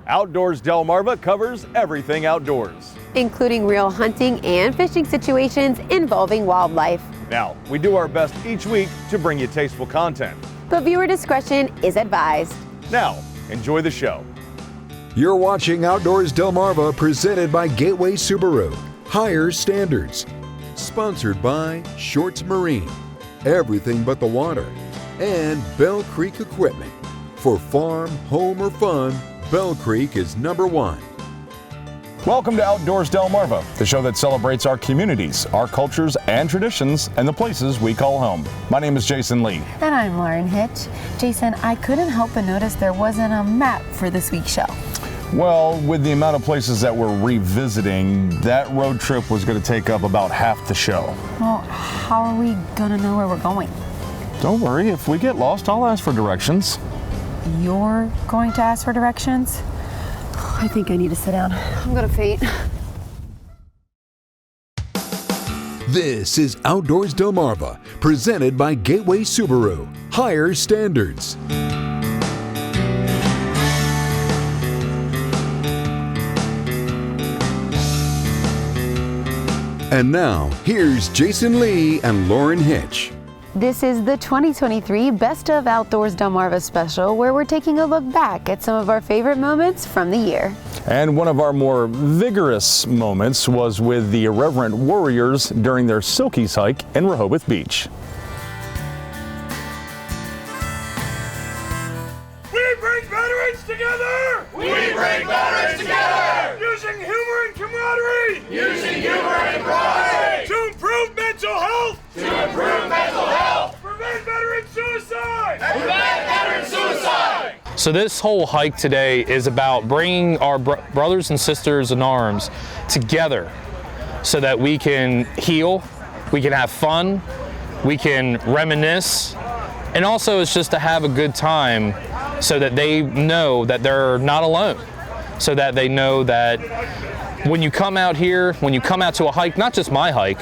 Outdoors Delmarva covers everything outdoors, including real hunting and fishing situations involving wildlife. Now, we do our best each week to bring you tasteful content, but viewer discretion is advised. Now, enjoy the show. You're watching Outdoors Delmarva, presented by Gateway Subaru, Higher Standards. Sponsored by Shorts Marine, Everything But the Water, and Bell Creek Equipment. For farm, home, or fun, Bell Creek is #1. Welcome to Outdoors Delmarva, the show that celebrates our communities, our cultures and traditions, and the places we call home. My name is Jason Lee. And I'm Lauren Hitch. Jason, I couldn't help but notice there wasn't a map for this week's show. Well, with the amount of places that we're revisiting, that road trip was going to take up about half the show. Well, how are we going to know where we're going? Don't worry, if we get lost, I'll ask for directions. You're going to ask for directions? I think I need to sit down. I'm going to faint. This is Outdoors Delmarva, presented by Gateway Subaru, Higher Standards. And now, here's Jason Lee and Lauren Hitch. This is the 2023 Best of Outdoors Delmarva special, where we're taking a look back at some of our favorite moments from the year. And one of our more vigorous moments was with the Irreverent Warriors during their Silkies hike in Rehoboth Beach. We bring veterans together! We bring veterans together! Using humor and camaraderie! Using humor and camaraderie! To improve mental health! To improve mental health! Prevent veteran suicide! Prevent veteran suicide! So this whole hike today is about bringing our brothers and sisters in arms together so that we can heal, we can have fun, we can reminisce, and also it's just to have a good time so that they know that they're not alone, so that they know that when you come out here, when you come out to a hike, not just my hike,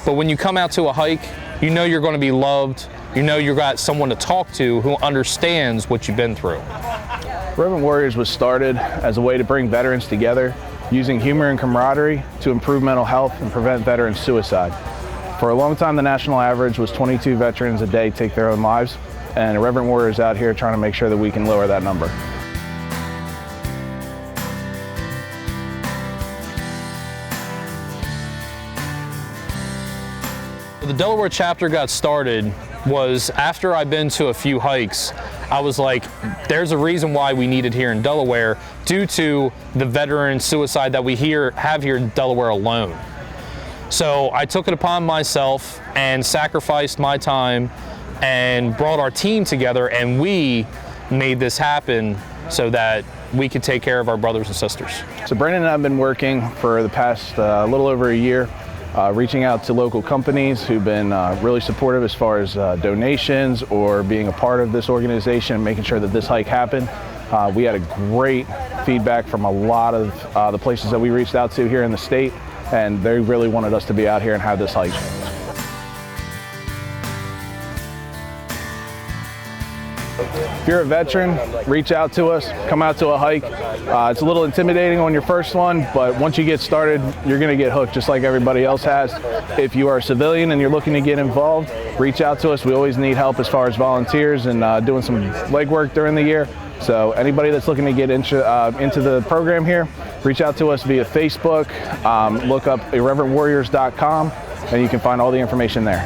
but when you come out to a hike, you know you're going to be loved, you know you've got someone to talk to who understands what you've been through. Irreverent Warriors was started as a way to bring veterans together, using humor and camaraderie to improve mental health and prevent veteran suicide. For a long time, the national average was 22 veterans a day take their own lives, and Irreverent Warriors out here trying to make sure that we can lower that number. The Delaware chapter got started was after I'd been to a few hikes. I was like, there's a reason why we need it here in Delaware due to the veteran suicide that we have here in Delaware alone. So I took it upon myself and sacrificed my time and brought our team together, and we made this happen so that we could take care of our brothers and sisters. So Brandon and I have been working for the past little over a year, reaching out to local companies who've been really supportive as far as donations or being a part of this organization and making sure that this hike happened. We had a great feedback from a lot of the places that we reached out to here in the state, and they really wanted us to be out here and have this hike. If you're a veteran, reach out to us, come out to a hike. It's a little intimidating on your first one, but once you get started, you're gonna get hooked just like everybody else has. If you are a civilian and you're looking to get involved, reach out to us. We always need help as far as volunteers and doing some legwork during the year. So anybody that's looking to get into the program here, reach out to us via Facebook, look up irreverentwarriors.com, and you can find all the information there.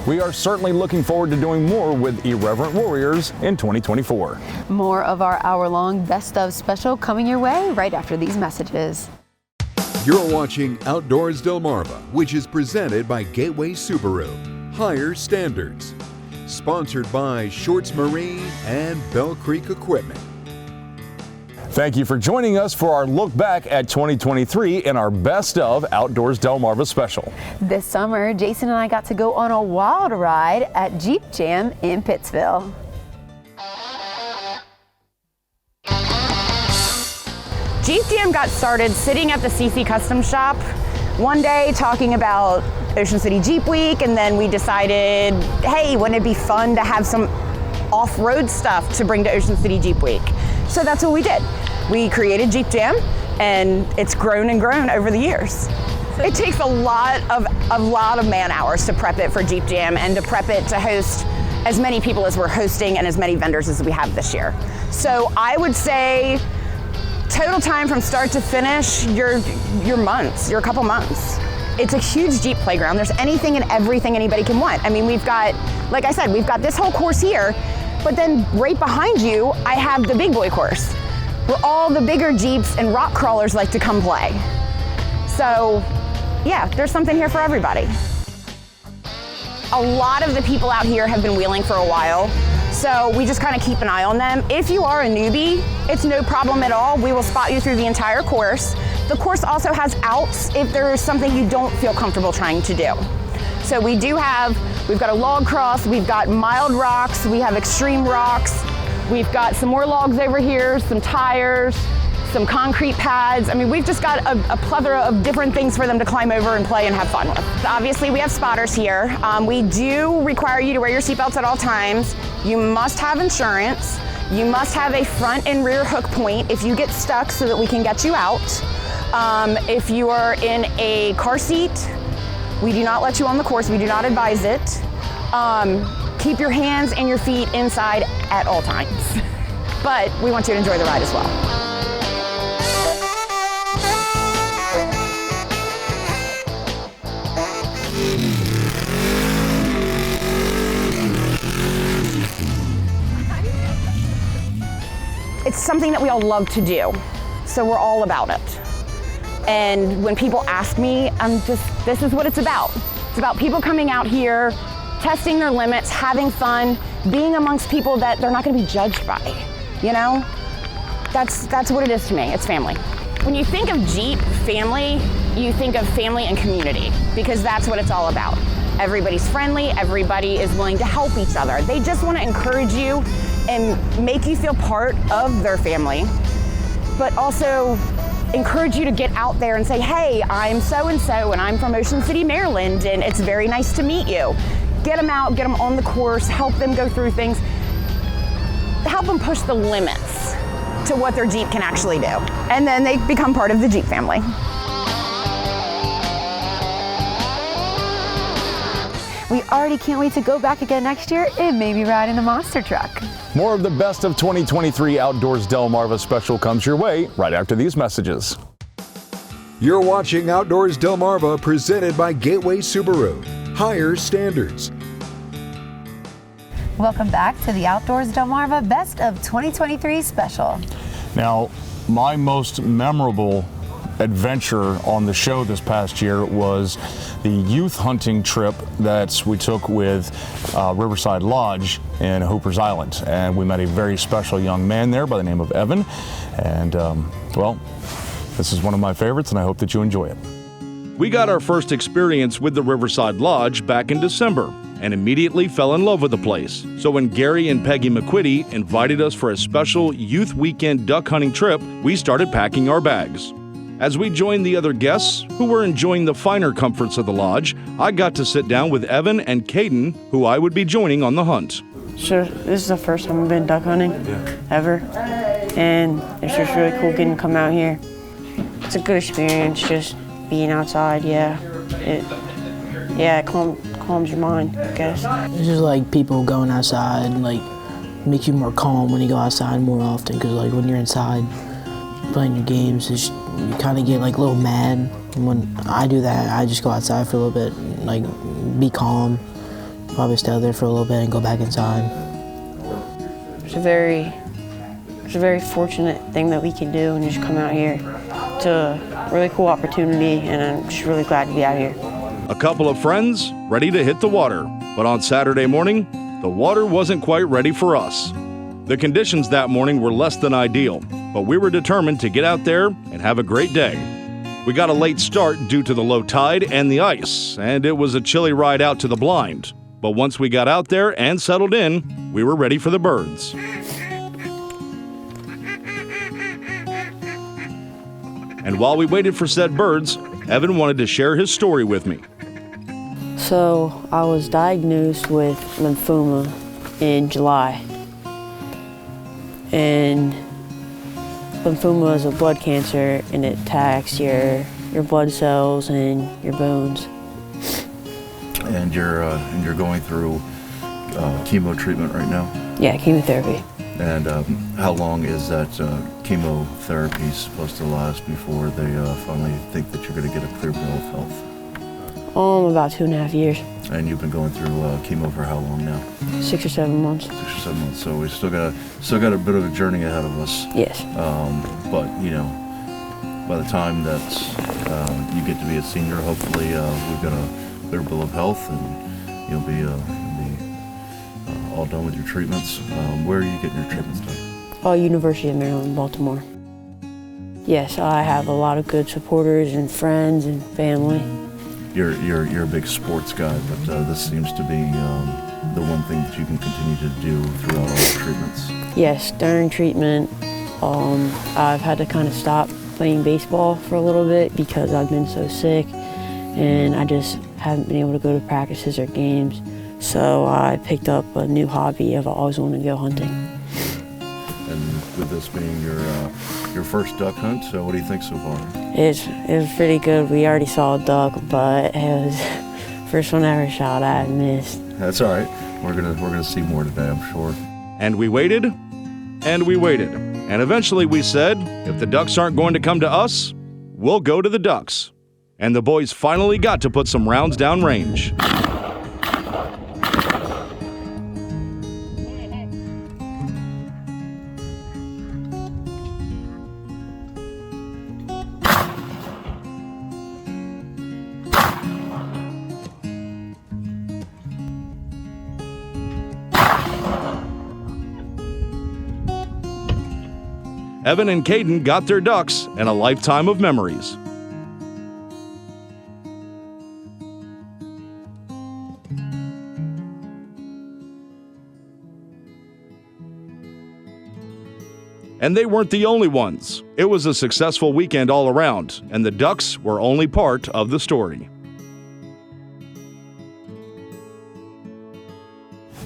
We are certainly looking forward to doing more with Irreverent Warriors in 2024. More of our hour-long Best of special coming your way right after these messages. You're watching Outdoors Delmarva, which is presented by Gateway Subaru, Higher Standards. Sponsored by Shorts Marine and Bell Creek Equipment. Thank you for joining us for our look back at 2023 in our Best of Outdoors Delmarva special. This summer, Jason and I got to go on a wild ride at Jeep Jam in Pittsville. Jeep Jam got started sitting at the CC Custom Shop one day talking about Ocean City Jeep Week, and then we decided, hey, wouldn't it be fun to have some off-road stuff to bring to Ocean City Jeep Week? So that's what we did. We created Jeep Jam, and it's grown and grown over the years. It takes a lot of man hours to prep it for Jeep Jam and to prep it to host as many people as we're hosting and as many vendors as we have this year. So I would say total time from start to finish, your months, your couple months. It's a huge Jeep playground. There's anything and everything anybody can want. I mean, we've got, like I said, we've got this whole course here, but then right behind you, I have the big boy course, where all the bigger Jeeps and rock crawlers like to come play. So yeah, there's something here for everybody. A lot of the people out here have been wheeling for a while, so we just kind of keep an eye on them. If you are a newbie, it's no problem at all. We will spot you through the entire course. The course also has outs if there is something you don't feel comfortable trying to do. So we've got a log cross, we've got mild rocks, we have extreme rocks, we've got some more logs over here, some tires, some concrete pads. I mean, we've just got a plethora of different things for them to climb over and play and have fun with. Obviously, we have spotters here. We do require you to wear your seatbelts at all times. You must have insurance. You must have a front and rear hook point if you get stuck so that we can get you out. If you are in a car seat, we do not let you on the course. We do not advise it. Keep your hands and your feet inside at all times. But we want you to enjoy the ride as well. It's something that we all love to do, so we're all about it. And when people ask me, this is what it's about. It's about people coming out here, testing their limits, having fun, being amongst people that they're not gonna be judged by, you know? That's what it is to me, it's family. When you think of Jeep family, you think of family and community, because that's what it's all about. Everybody's friendly, everybody is willing to help each other. They just wanna encourage you and make you feel part of their family, but also encourage you to get out there and say, hey, I'm so-and-so and I'm from Ocean City, Maryland, and it's very nice to meet you. Get them out, get them on the course, help them go through things, help them push the limits to what their Jeep can actually do. And then they become part of the Jeep family. We already can't wait to go back again next year and maybe ride in a monster truck. More of the best of 2023 Outdoors Delmarva special comes your way right after these messages. You're watching Outdoors Delmarva, presented by Gateway Subaru. Higher standards. Welcome back to the Outdoors Delmarva Best of 2023 special. Now, my most memorable adventure on the show this past year was the youth hunting trip that we took with Riverside Lodge in Hooper's Island, and we met a very special young man there by the name of Evan, and well, this is one of my favorites, and I hope that you enjoy it. We got our first experience with the Riverside Lodge back in December and immediately fell in love with the place. So when Gary and Peggy McQuitty invited us for a special youth weekend duck hunting trip, we started packing our bags. As we joined the other guests who were enjoying the finer comforts of the lodge, I got to sit down with Evan and Caden, who I would be joining on the hunt. Sure, this is the first time I've been duck hunting ever, and it's just really cool getting to come out here. It's a good experience, just being outside. It calms your mind, I guess. It's just like people going outside, like makes you more calm when you go outside more often, because like when you're inside playing your games, you kind of get like a little mad. And when I do that, I just go outside for a little bit, like be calm, probably stay out there for a little bit and go back inside. It's a very fortunate thing that we can do and just come out here. It's a really cool opportunity, and I'm just really glad to be out here. A couple of friends ready to hit the water, but on Saturday morning, the water wasn't quite ready for us. The conditions that morning were less than ideal, but we were determined to get out there and have a great day. We got a late start due to the low tide and the ice, and it was a chilly ride out to the blind. But once we got out there and settled in, we were ready for the birds. And while we waited for said birds, Evan wanted to share his story with me. So I was diagnosed with lymphoma in July. And lymphoma is a blood cancer, and it attacks your blood cells and your bones. And you're going through chemo treatment right now? Yeah, chemotherapy. And how long is that chemotherapy supposed to last before they finally think that you're going to get a clear bill of health? About 2.5 years. And you've been going through chemo for how long now? 6 or 7 months. 6 or 7 months. So we still got a bit of a journey ahead of us. Yes. But you know, by the time that you get to be a senior, hopefully we've got a clear bill of health, and you'll be all done with your treatments. Where are you getting your treatments done? University of Maryland, Baltimore. Yes, I have a lot of good supporters and friends and family. You're a big sports guy, but this seems to be the one thing that you can continue to do throughout all the treatments. Yes, during treatment, I've had to kind of stop playing baseball for a little bit because I've been so sick, and I just haven't been able to go to practices or games. So I picked up a new hobby of I always wanted to go hunting. And with this being your first duck hunt, so what do you think so far? It was pretty good. We already saw a duck, but it was the first one I ever shot at and missed. That's all right. We're gonna see more today, I'm sure. And we waited, and we waited. And eventually we said, if the ducks aren't going to come to us, we'll go to the ducks. And the boys finally got to put some rounds down range. Evan and Caden got their ducks and a lifetime of memories. And they weren't the only ones. It was a successful weekend all around, and the ducks were only part of the story.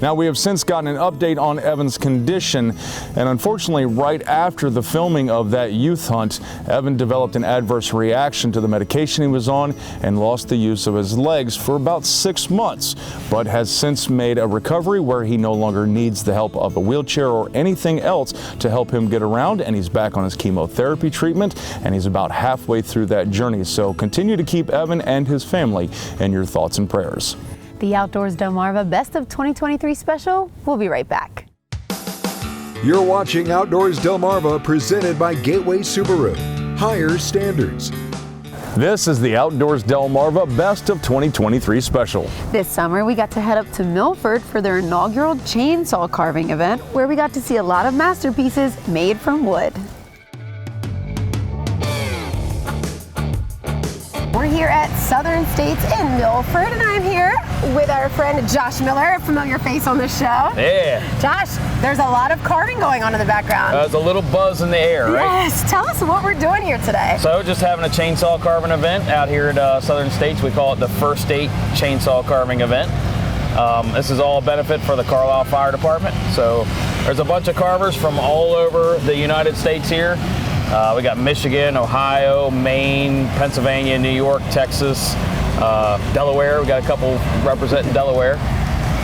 Now, we have since gotten an update on Evan's condition, and unfortunately, right after the filming of that youth hunt, Evan developed an adverse reaction to the medication he was on and lost the use of his legs for about 6 months, but has since made a recovery where he no longer needs the help of a wheelchair or anything else to help him get around, and he's back on his chemotherapy treatment, and he's about halfway through that journey. So continue to keep Evan and his family in your thoughts and prayers. The Outdoors Delmarva Best of 2023 special. We'll be right back. You're watching Outdoors Delmarva, presented by Gateway Subaru. Higher standards. This is the Outdoors Delmarva Best of 2023 special. This summer, we got to head up to Milford for their inaugural chainsaw carving event, where we got to see a lot of masterpieces made from wood. We're here at Southern States in Milford, and I'm here with our friend Josh Miller, a familiar face on the show. Yeah. Josh, there's a lot of carving going on in the background. There's a little buzz in the air, right? Yes. Tell us what we're doing here today. So just having a chainsaw carving event out here at Southern States. We call it the First State Chainsaw Carving Event. This is all a benefit for the Carlisle Fire Department. So there's a bunch of carvers from all over the United States here. We got Michigan, Ohio, Maine, Pennsylvania, New York, Texas, Delaware. We got a couple representing Delaware.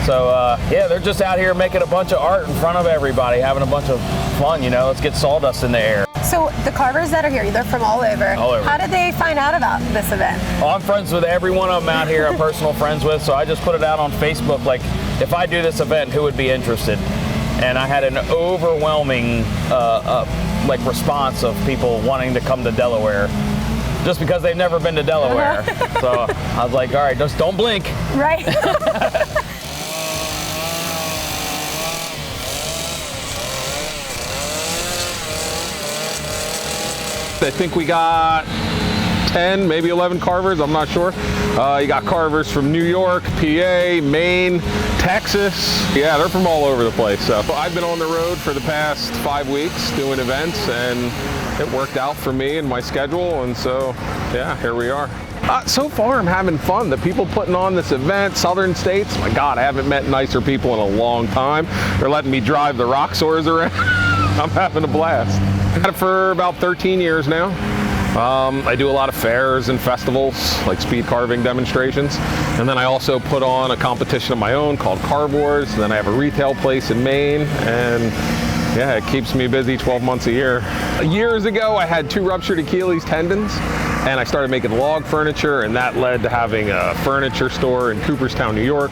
So yeah, they're just out here making a bunch of art in front of everybody, having a bunch of fun, you know. Let's get sawdust in the air. So the carvers that are here, they're from all over. All over. How did they find out about this event? Well, I'm friends with every one of them out here. I'm personal friends with, so I just put it out on Facebook, like, if I do this event, who would be interested? And I had an overwhelming like response of people wanting to come to Delaware just because they've never been to Delaware. So I was like, all right, just don't blink. Right. I think we got 10, maybe 11 carvers, I'm not sure. You got carvers from New York, PA, Maine, Texas. Yeah, they're from all over the place. So I've been on the road for the past 5 weeks doing events, and it worked out for me and my schedule, and so yeah, here we are. So far I'm having fun. The people putting on this event, Southern States, my God, I haven't met nicer people in a long time. They're letting me drive the rock saws around. I'm having a blast. I've had it for about 13 years now. I do a lot of fairs and festivals, like speed carving demonstrations. And then I also put on a competition of my own called Carve Wars. And then I have a retail place in Maine. And yeah, it keeps me busy 12 months a year. Years ago, I had 2 ruptured Achilles tendons. And I started making log furniture, and that led to having a furniture store in Cooperstown, New York.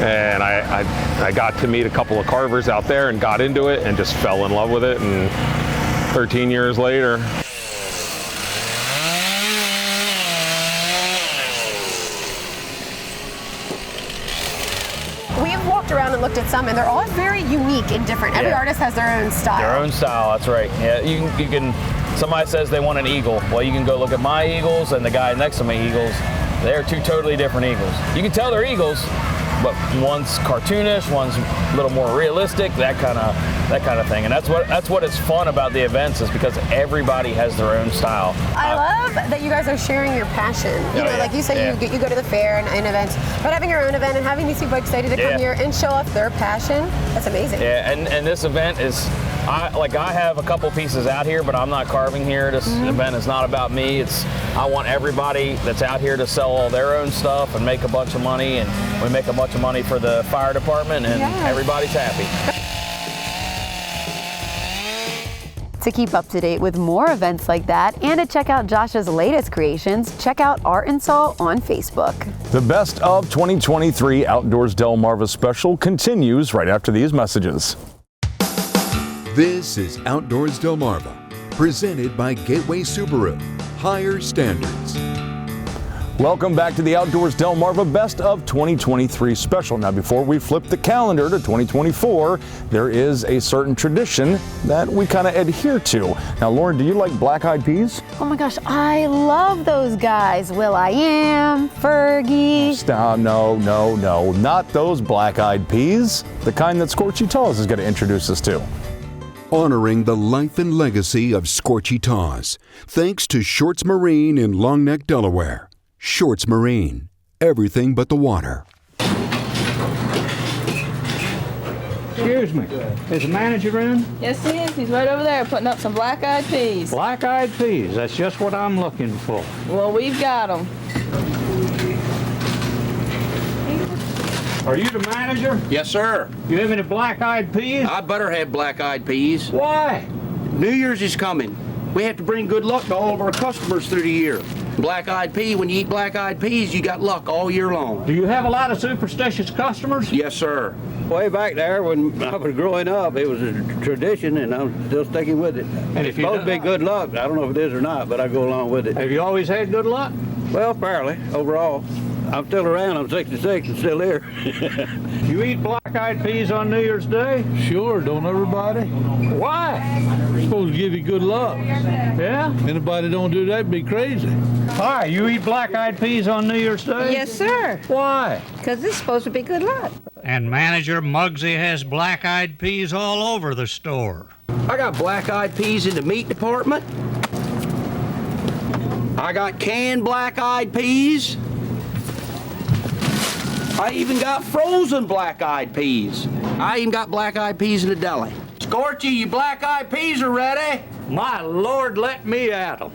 And I got to meet a couple of carvers out there and got into it and just fell in love with it. And 13 years later. We've walked around and looked at some, and they're all very unique and different. Every artist has their own style. Their own style, that's right. Yeah, you can. Somebody says they want an eagle. Well, you can go look at my eagles and the guy next to me eagles. They're 2 totally different eagles. You can tell they're eagles, but one's cartoonish, one's a little more realistic, that kind of thing. And that's what is fun about the events, is because everybody has their own style. I love that you guys are sharing your passion. You know, like you say, you go to the fair and events, but having your own event and having these people excited to come here and show off their passion, that's amazing. Yeah, and this event is, I have a couple pieces out here, but I'm not carving here. This event is not about me. I want everybody that's out here to sell all their own stuff and make a bunch of money, and we make a bunch of money for the fire department, and everybody's happy. To keep up to date with more events like that and to check out Josh's latest creations, check out Art and Saw on Facebook. The Best of 2023 Outdoors Delmarva special continues right after these messages. This is Outdoors Delmarva, presented by Gateway Subaru. Higher standards. Welcome back to the Outdoors Delmarva Best of 2023 special. Now, before we flip the calendar to 2024, there is a certain tradition that we kind of adhere to. Now, Lauren, do you like black-eyed peas? Oh my gosh, I love those guys. Will.i.am, Fergie. Stop, no, not those black-eyed peas. The kind that Scorchy Tawes is going to introduce us to. Honoring the life and legacy of Scorchy Tawes, thanks to Shorts Marine in Long Neck, Delaware. Shorts Marine, everything but the water. Excuse me, is the manager in? Yes, he is. He's right over there putting up some black-eyed peas. Black-eyed peas, that's just what I'm looking for. Well, we've got them. Are you the manager? Yes, sir. You have any black-eyed peas? I better have black-eyed peas. Why? New Year's is coming. We have to bring good luck to all of our customers through the year. Black-eyed pea, when you eat black-eyed peas, you got luck all year long. Do you have a lot of superstitious customers? Yes, sir. Way back there when I was growing up, it was a tradition, and I'm still sticking with it. And it's supposed to be good luck. I don't know if it is or not, but I go along with it. Have you always had good luck? Well, fairly, overall. I'm still around. I'm 66 and still here. You eat black-eyed peas on New Year's Day? Sure, don't everybody? Why? It's supposed to give you good luck. Yeah? Anybody don't do that, be crazy. Hi, you eat black-eyed peas on New Year's Day? Yes, sir. Why? Because it's supposed to be good luck. And manager Muggsy has black-eyed peas all over the store. I got black-eyed peas in the meat department. I got canned black-eyed peas. I even got frozen black-eyed peas. I even got black-eyed peas in the deli. Scorchy, your black-eyed peas are ready. My Lord, let me at them.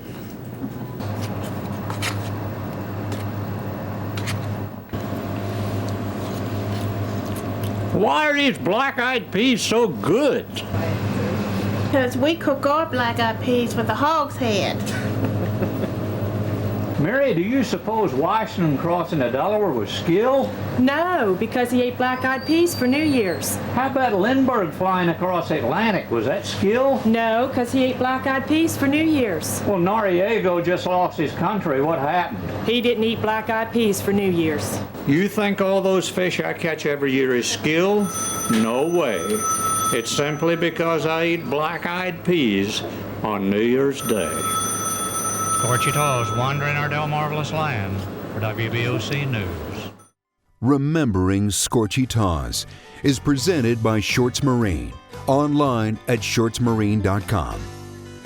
Why are these black-eyed peas so good? Because we cook our black-eyed peas with a hog's head. Mary, do you suppose Washington crossing the Delaware was skill? No, because he ate black-eyed peas for New Year's. How about Lindbergh flying across the Atlantic? Was that skill? No, because he ate black-eyed peas for New Year's. Well, Noriego just lost his country. What happened? He didn't eat black-eyed peas for New Year's. You think all those fish I catch every year is skill? No way. It's simply because I eat black-eyed peas on New Year's Day. Scorchy Tawes wandering our Delmarvelous land for WBOC News. Remembering Scorchy Tawes is presented by Shorts Marine, online at shortsmarine.com.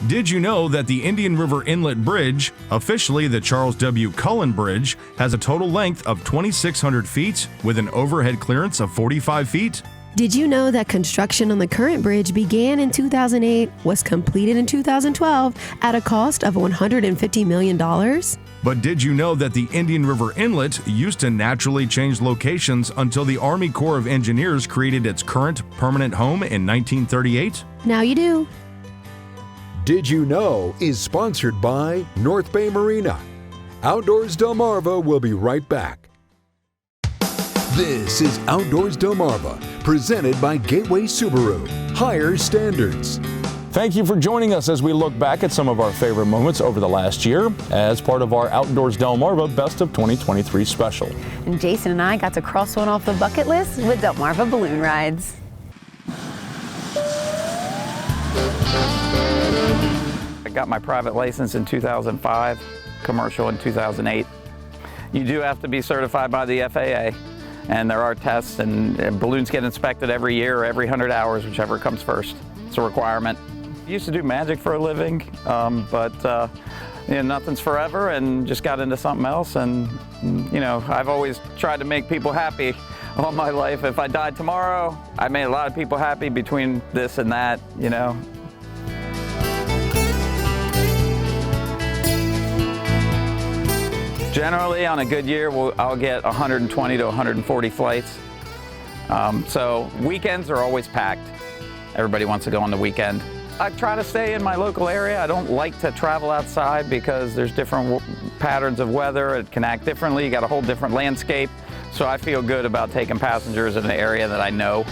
Did you know that the Indian River Inlet Bridge, officially the Charles W. Cullen Bridge, has a total length of 2,600 feet with an overhead clearance of 45 feet? Did you know that construction on the current bridge began in 2008, was completed in 2012 at a cost of $150 million? But did you know that the Indian River Inlet used to naturally change locations until the Army Corps of Engineers created its current permanent home in 1938? Now you do. Did You Know is sponsored by North Bay Marina. Outdoors Delmarva will be right back. This is Outdoors Delmarva, presented by Gateway Subaru. Higher standards. Thank you for joining us as we look back at some of our favorite moments over the last year as part of our Outdoors Delmarva Best of 2023 special. And Jason and I got to cross one off the bucket list with Delmarva balloon rides. I got my private license in 2005, commercial in 2008. You do have to be certified by the FAA, and there are tests, and balloons get inspected every year or every 100 hours, whichever comes first. It's a requirement. I used to do magic for a living, but nothing's forever, and just got into something else. And I've always tried to make people happy all my life. If I died tomorrow, I made a lot of people happy between this and that, Generally, on a good year, I'll get 120 to 140 flights. So weekends are always packed. Everybody wants to go on the weekend. I try to stay in my local area. I don't like to travel outside because there's different patterns of weather. It can act differently. You got a whole different landscape. So I feel good about taking passengers in an area that I know.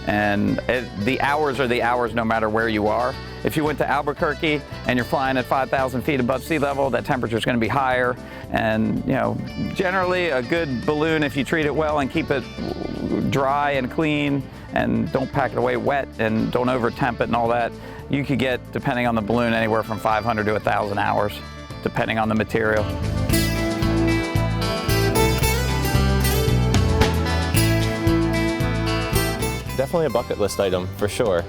And the hours are the hours no matter where you are. If you went to Albuquerque and you're flying at 5,000 feet above sea level, that temperature is going to be higher. And generally a good balloon, if you treat it well and keep it dry and clean and don't pack it away wet and don't over temp it and all that, you could get, depending on the balloon, anywhere from 500 to 1,000 hours, depending on the material. Definitely a bucket list item for sure.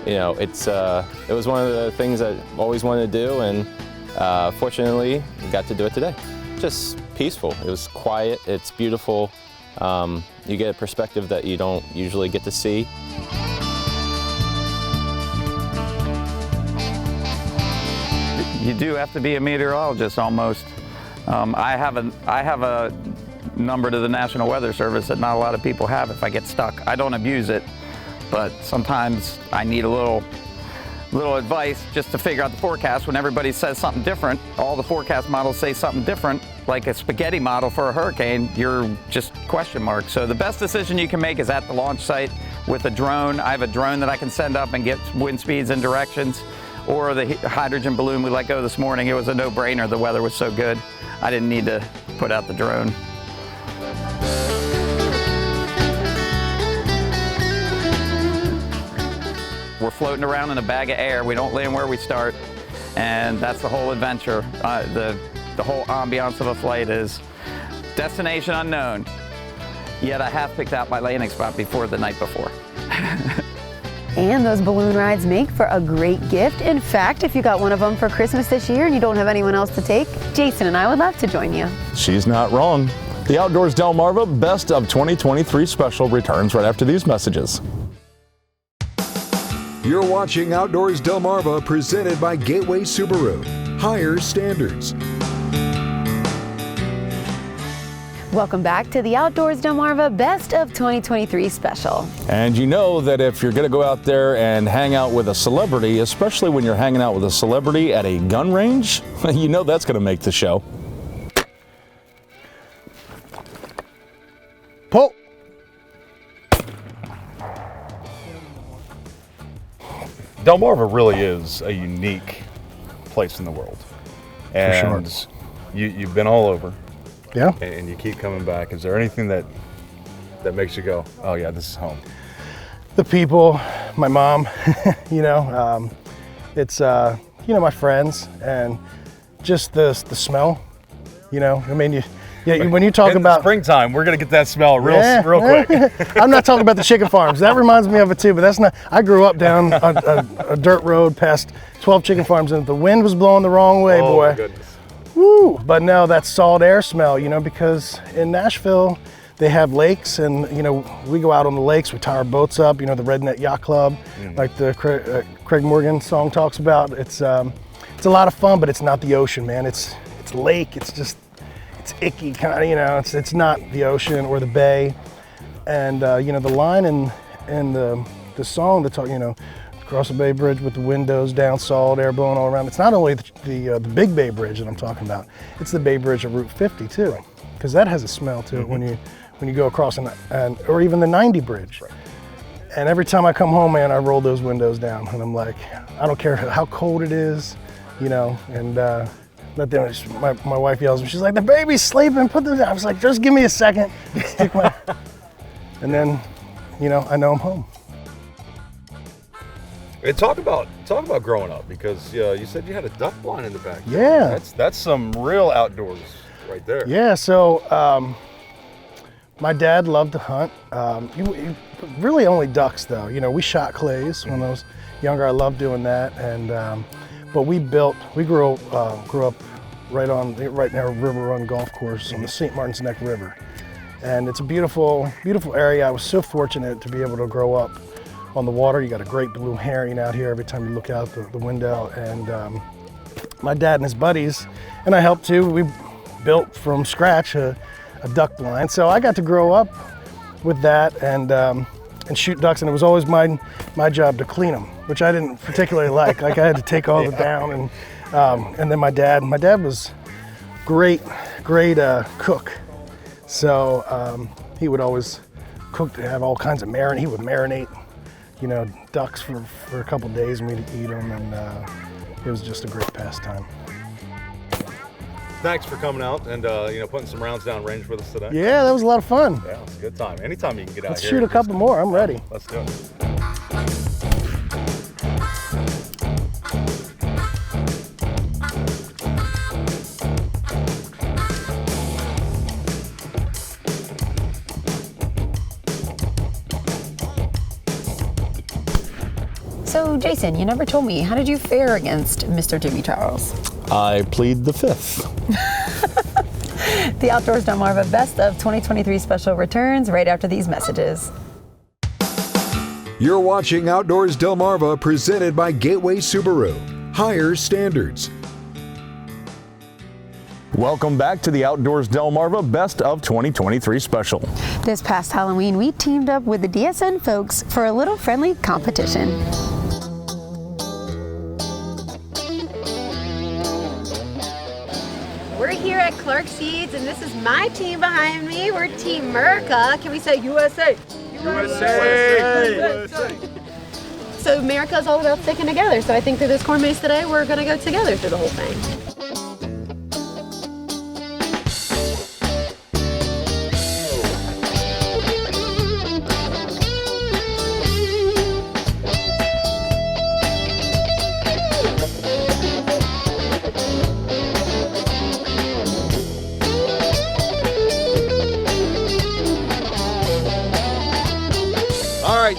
It was one of the things I always wanted to do, and fortunately got to do it today. Just peaceful. It was quiet. It's beautiful. You get a perspective that you don't usually get to see. You do have to be a meteorologist almost. I have a number to the National Weather Service that not a lot of people have if I get stuck. I don't abuse it, but sometimes I need a little advice just to figure out the forecast when everybody says something different. All the forecast models say something different, like a spaghetti model for a hurricane, you're just question mark. So the best decision you can make is at the launch site with a drone. I have a drone that I can send up and get wind speeds and directions, or the hydrogen balloon we let go this morning. It was a no-brainer. The weather was so good. I didn't need to put out the drone. We're floating around in a bag of air. We don't land where we start, and that's the whole adventure. The whole ambiance of a flight is destination unknown, yet I have picked out my landing spot before the night before. And those balloon rides make for a great gift. In fact, if you got one of them for Christmas this year and you don't have anyone else to take, Jason and I would love to join you. She's not wrong. The Outdoors Delmarva Best of 2023 special returns right after these messages. You're watching Outdoors Delmarva, presented by Gateway Subaru. Higher standards. Welcome back to the Outdoors Delmarva Best of 2023 special. And you know that if you're going to go out there and hang out with a celebrity, especially when you're hanging out with a celebrity at a gun range, you know that's going to make the show. Pull. Delmarva really is a unique place in the world. And For sure. You've been all over. Yeah. And you keep coming back. Is there anything that makes you go, oh yeah, this is home? The people, my mom, it's my friends, and just the smell, when you talk about springtime, we're gonna get that smell real quick. I'm not talking about the chicken farms. That reminds me of it too, but that's not. I grew up down a dirt road past 12 chicken farms, and the wind was blowing the wrong way, boy. My goodness. Woo! But no, that salt air smell, because in Nashville, they have lakes, and we go out on the lakes. We tie our boats up. The Redneck Yacht Club, like the Craig Morgan song talks about. It's a lot of fun, but it's not the ocean, man. It's lake. It's icky kind of. It's not the ocean or the bay, and the line and the song that talk across the Bay Bridge with the windows down, salt air blowing all around. It's not only the Big Bay Bridge that I'm talking about. It's the Bay Bridge of Route 50 too, because that has a smell to it when you go across or even the 90 Bridge. Right. And every time I come home, man, I roll those windows down, and I'm like, I don't care how cold it is, and let them. My wife yells at me. She's like, the baby's sleeping. Put them down. I was like, just give me a second. Stick my, and then, I know I'm home. And talk about growing up, because you said you had a duck blind in the back. Yeah. That's some real outdoors right there. Yeah. So my dad loved to hunt. Really only ducks though. We shot clays when I was younger. I loved doing that, and but we grew up right near River Run Golf Course on the St. Martin's Neck River, and it's a beautiful area. I was so fortunate to be able to grow up on the water. You got a great blue herring out here every time you look out the window, and my dad and his buddies, and I helped too, we built from scratch a duck blind. So I got to grow up with that and shoot ducks, and it was always my job to clean them, which I didn't particularly like. Like I had to take all it down, and then my dad was great cook. So he would always cook to have all kinds of marinade. He would marinate ducks for a couple days, and we'd eat them, and it was just a great pastime. Thanks for coming out and putting some rounds down range with us today. Yeah, that was a lot of fun. Yeah, it's a good time. Anytime you can get out Let's here. shoot a couple more. I'm ready. Let's do it. So Jason, you never told me, how did you fare against Mr. Jimmy Charles? I plead the fifth. The Outdoors Delmarva Best of 2023 special returns right after these messages. You're watching Outdoors Delmarva, presented by Gateway Subaru. Higher standards. Welcome back to the Outdoors Delmarva Best of 2023 special. This past Halloween, we teamed up with the DSN folks for a little friendly competition. We're here at Clark Seeds, and this is my team behind me. We're Team America. Can we say USA? USA! So America is all about sticking together. So I think through this corn maze today, we're going to go together through the whole thing.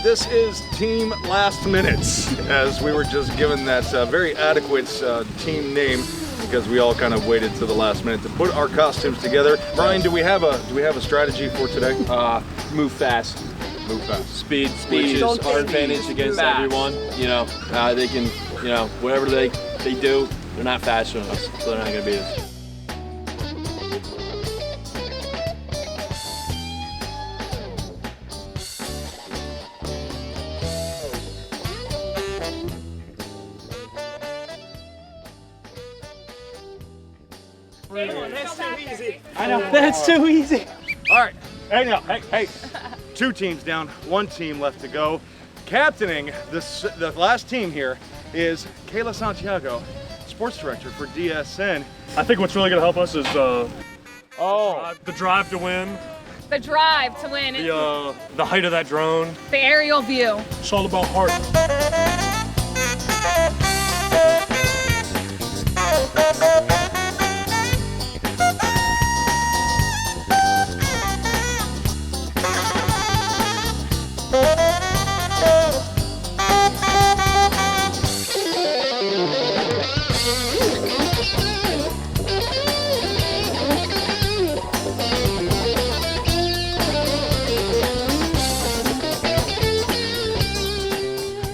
This is Team Last Minutes, as we were just given that very adequate team name because we all kind of waited to the last minute to put our costumes together. Brian, do we have a strategy for today? Move fast. Move fast. Speed is our advantage against everyone. They can, whatever they do, they're not faster than us, so they're not going to beat us. I know, that's too easy. All right, hey. 2 teams down, 1 team left to go. Captaining the last team here is Kayla Santiago, sports director for DSN. I think what's really going to help us is the drive to win. The drive to win. The height of that drone. The aerial view. It's all about heart.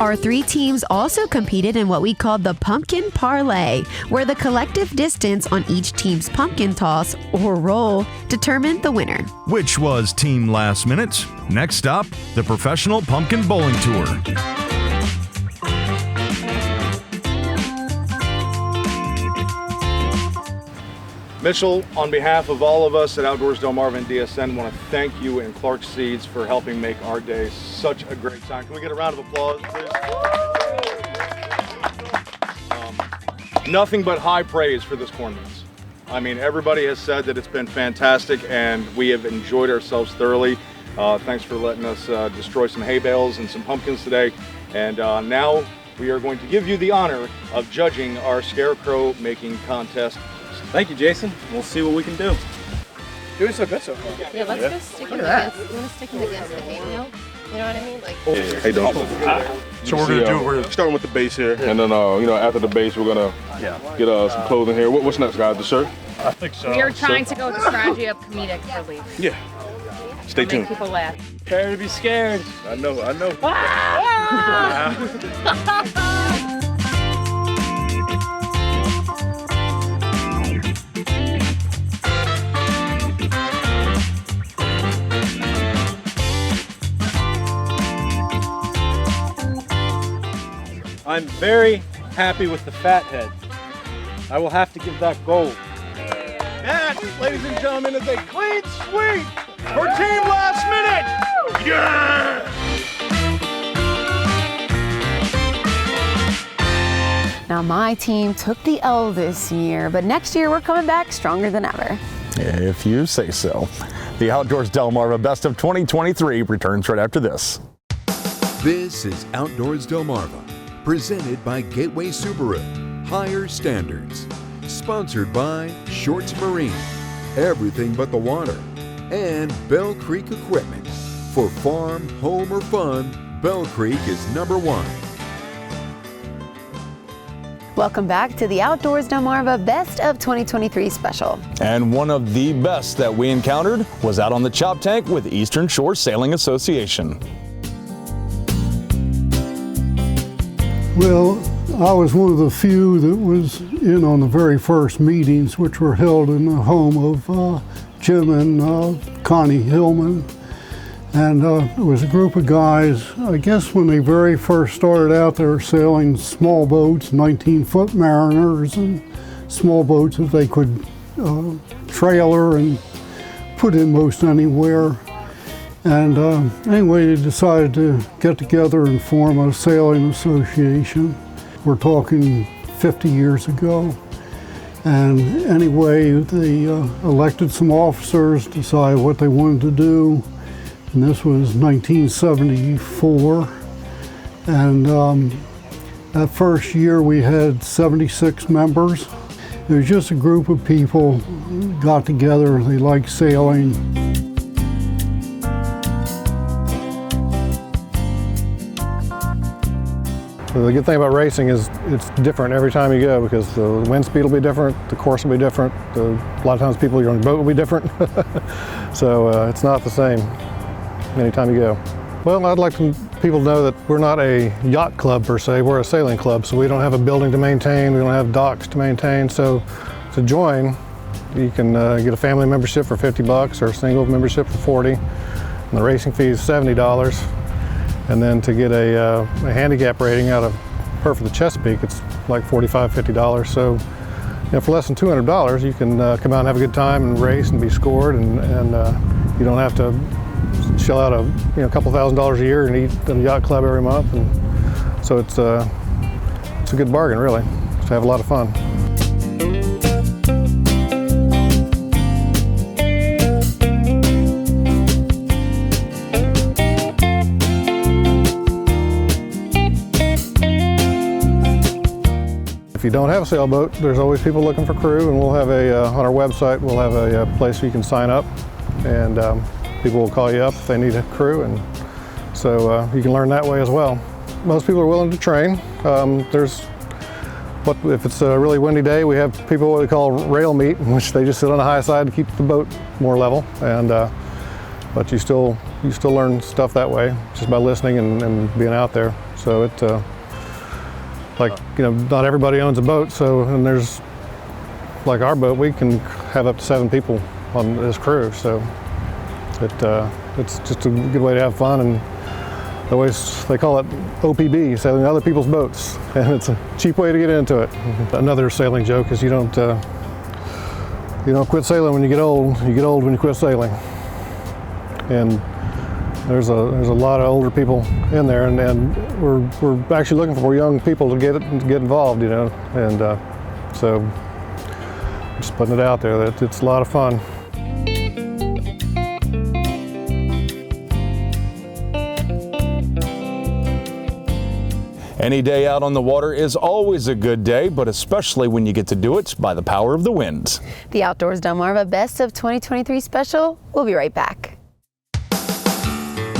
Our 3 teams also competed in what we called the Pumpkin Parlay, where the collective distance on each team's pumpkin toss or roll determined the winner. Which was Team Last Minute. Next up, the Professional Pumpkin Bowling Tour. Mitchell, on behalf of all of us at Outdoors Delmarva and DSN, want to thank you and Clark Seeds for helping make our day such a great time. Can we get a round of applause, please? Nothing but high praise for this cornments. I mean, everybody has said that it's been fantastic and we have enjoyed ourselves thoroughly. Thanks for letting us destroy some hay bales and some pumpkins today. And now we are going to give you the honor of judging our scarecrow making contest. Thank you, Jason. We'll see what we can do. Doing so good so far. Yeah, let's go stick him against. You want to stick him against the hay bale? You know what I mean? Like. Yeah, how you doing? So we're gonna do. We're starting with the base here, and then after the base, we're gonna get some clothing here. What's next, guys? The shirt? I think so. We are trying to go with the strategy of comedic relief. Yeah. Stay tuned. Make people laugh. Prepare to be scared. I know. I'm very happy with the fat head. I will have to give that gold. That, ladies and gentlemen, is a clean sweep for Team Last Minute. Yeah! Now, my team took the L this year, but next year we're coming back stronger than ever. If you say so. The Outdoors Delmarva Best of 2023 returns right after this. This is Outdoors Delmarva, presented by Gateway Subaru, Higher Standards, sponsored by Shorts Marine, Everything But the Water, and Bell Creek Equipment. For farm, home, or fun, Bell Creek is #1. Welcome back to the Outdoors Delmarva Best of 2023 special. And one of the best that we encountered was out on the Chop Tank with Eastern Shore Sailing Association. Well, I was one of the few that was in on the very first meetings, which were held in the home of Jim and Connie Hillman. And it was a group of guys, I guess when they very first started out, they were sailing small boats, 19-foot mariners, and small boats that they could trailer and put in most anywhere. And anyway, they decided to get together and form a sailing association. We're talking 50 years ago. And anyway, they elected some officers, decided what they wanted to do. And this was 1974. And that first year we had 76 members. It was just a group of people who got together, they liked sailing. The good thing about racing is it's different every time you go because the wind speed will be different, the course will be different, a lot of times people on the boat will be different. So it's not the same anytime you go. Well, I'd like people to know that we're not a yacht club per se, we're a sailing club, so we don't have a building to maintain, we don't have docks to maintain, so to join, you can get a family membership for $50 or a single membership for $40, and the racing fee is $70. And then to get a handicap rating out of Perth of the Chesapeake, it's like $45, $50. So for less than $200, you can come out and have a good time and race and be scored, and you don't have to shell out a couple $1,000s a year and eat at a yacht club every month. And so it's a good bargain, really, to have a lot of fun. If you don't have a sailboat, there's always people looking for crew, and we'll have on our website, we'll have a place where you can sign up, and people will call you up if they need a crew, and so you can learn that way as well. Most people are willing to train. If it's a really windy day, we have people what we call rail meet, in which they just sit on the high side to keep the boat more level, and but you still learn stuff that way just by listening and being out there. So it, not everybody owns a boat. So, and there's, like our boat, we can have up to 7 people on this crew. So it's just a good way to have fun, and they call it OPB, sailing other people's boats, and it's a cheap way to get into it. Another sailing joke is you don't quit sailing when you get old. You get old when you quit sailing. And there's a lot of older people in there, and we're actually looking for young people to get involved, and so just putting it out there that it's a lot of fun. Any day out on the water is always a good day, but especially when you get to do it by the power of the wind. The Outdoors Delmarva Best of 2023 special. We'll be right back.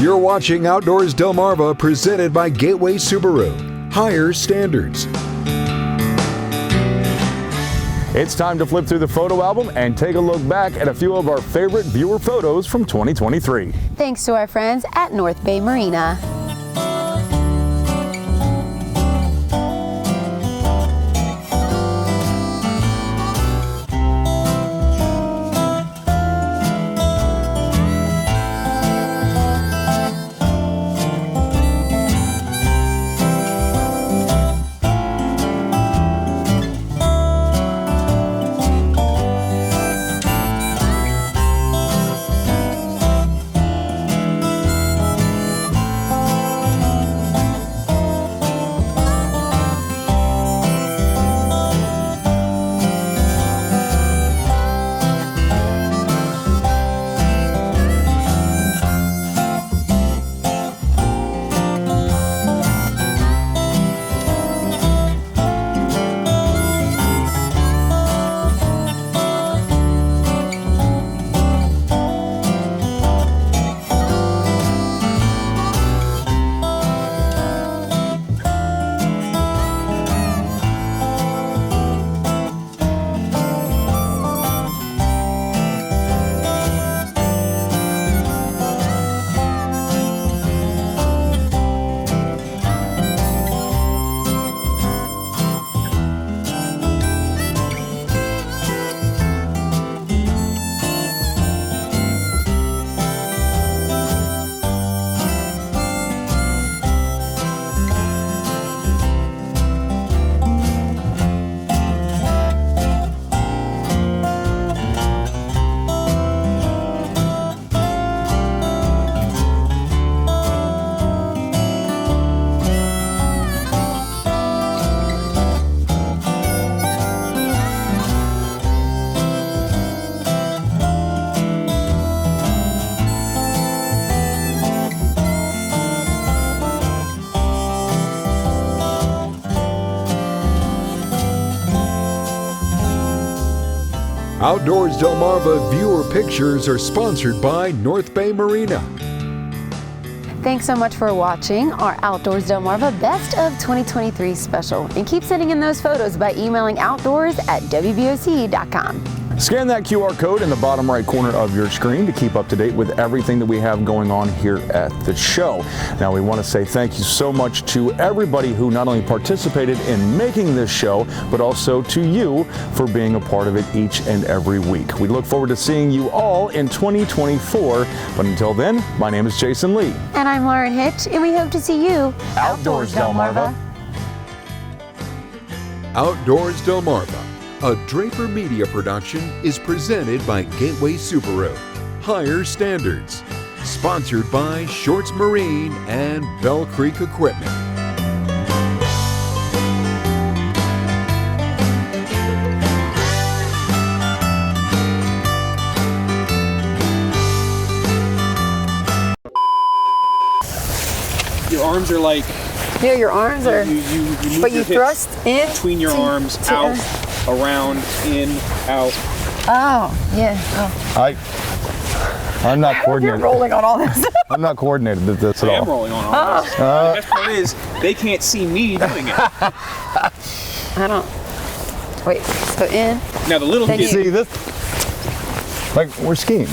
You're watching Outdoors Delmarva, presented by Gateway Subaru. Higher standards. It's time to flip through the photo album and take a look back at a few of our favorite viewer photos from 2023. Thanks to our friends at North Bay Marina. Outdoors Delmarva viewer pictures are sponsored by North Bay Marina. Thanks so much for watching our Outdoors Delmarva Best of 2023 special. And keep sending in those photos by emailing outdoors@wboc.com. Scan that QR code in the bottom right corner of your screen to keep up to date with everything that we have going on here at the show. Now, we want to say thank you so much to everybody who not only participated in making this show, but also to you for being a part of it each and every week. We look forward to seeing you all in 2024. But until then, my name is Jason Lee. And I'm Lauren Hitch, and we hope to see you Outdoors Delmarva. Outdoors Delmarva, a Draper Media production, is presented by Gateway Subaru. Higher standards. Sponsored by Shorts Marine and Bell Creek Equipment. Your arms are like... Yeah, your arms are... You move but your you hips thrust in between your arms, out, around, in, out. Oh, yeah. Oh. I'm not coordinated. You're rolling on all this. I'm not coordinated with this at all. I am rolling on all this. The best part is, they can't see me doing it. I don't... Wait, so in. Now the little kids... See, this... Like, we're skiing.